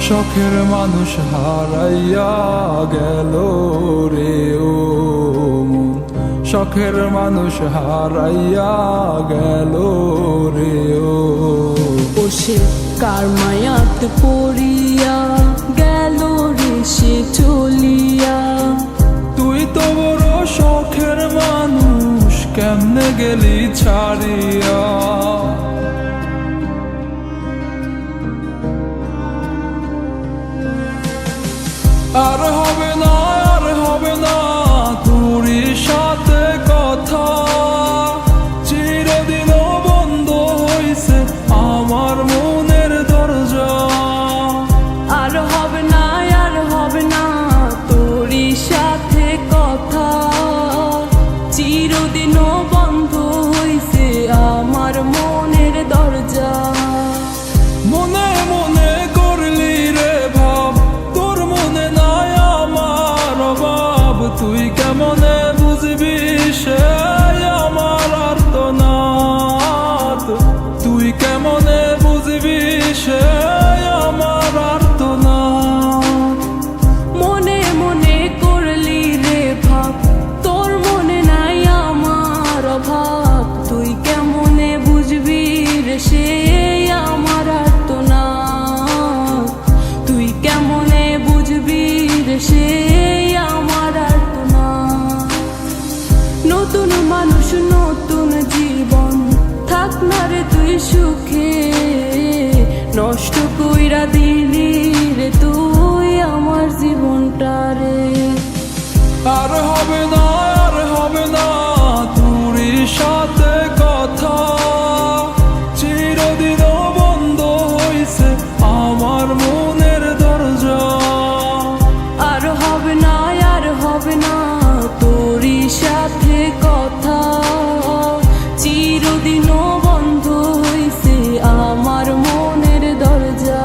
শখের মানুষ হারাইয়া গেল রে ও মন, শখের মানুষ হারাইয়া গেল রে ও। সে কার মায়াত পড়িয়া গেল রে সে চলিয়া। তুই তো বড় শখের মানুষ, কেমনে গেলি ছাড়িয়া। আর হবে না, আর হবে না তোরই সাথে কথা, চিরদিন বন্ধ হইছে আমার মনের দরজা। আর হবে না, আর হবে না তোরই সাথে কথা, চিরদিনও বন্ধ হইছে আমার মনের দরজা। মনে মনে করলি রে ভাব, তোর মনে নাই আমার অভাব। তুই কেমনে বুঝবি সে আমার আর্তনাদ, তুই কেমনে বুঝবি সে আমার আর্তনাদ। মনে মনে করলি রে ভাব, তোর মনে নাই আমার অভাব। তুই কেমনে বুঝবি রে সে আমার আর্তনাদ, তুই কেমনে বুঝবি রে সে আমার আর্তনাদ। নতুন মানুষ নতুন জীবন, থাক না রে তুই সুখে, নষ্ট কইরা দিলি রে তুই আমার জীবনটা রে। আর হবে না, আর হবে না তোরই সাথে কথা, চিরদিন বন্ধ হইছে আমার মনের দরজা। আর হবে না, আর হবে না তোরই সাথে কথা, চিরদিনও বন্ধ হইছে আমার মনের দরজা।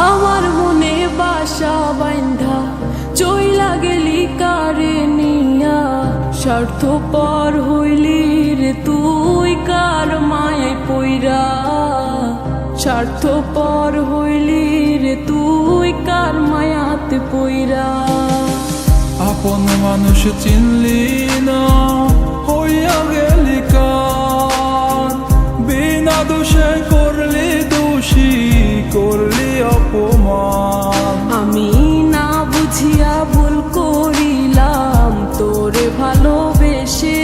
আমার মনে বাসা বাইন্ধা চইলা গেলি কারে নিয়া, স্বার্থপর হইলি রে তুই কার মায়ায় পইরা। স্বার্থপর হইলি রে তুই কার মায়াতে পইরা। আপন মানুষ চিনলি না, হইয়া গেলি কার। বিনা দোষে করলি দোষী, করলি অপমান। আমি না বুঝিয়া ভুল করিলাম তোরে ভালোবেসে,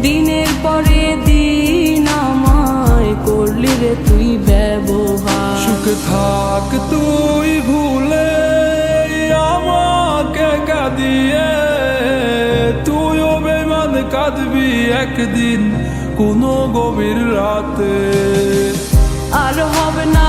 দিনের পরে দিন আমায় করলি রে তুই ব্যবহার। সুখে থাক তুই ভুলে আমাকে কাঁদিয়ে, তুইও বেমান কাঁদবি একদিন কোনো গভীর রাতে। আর হবে না,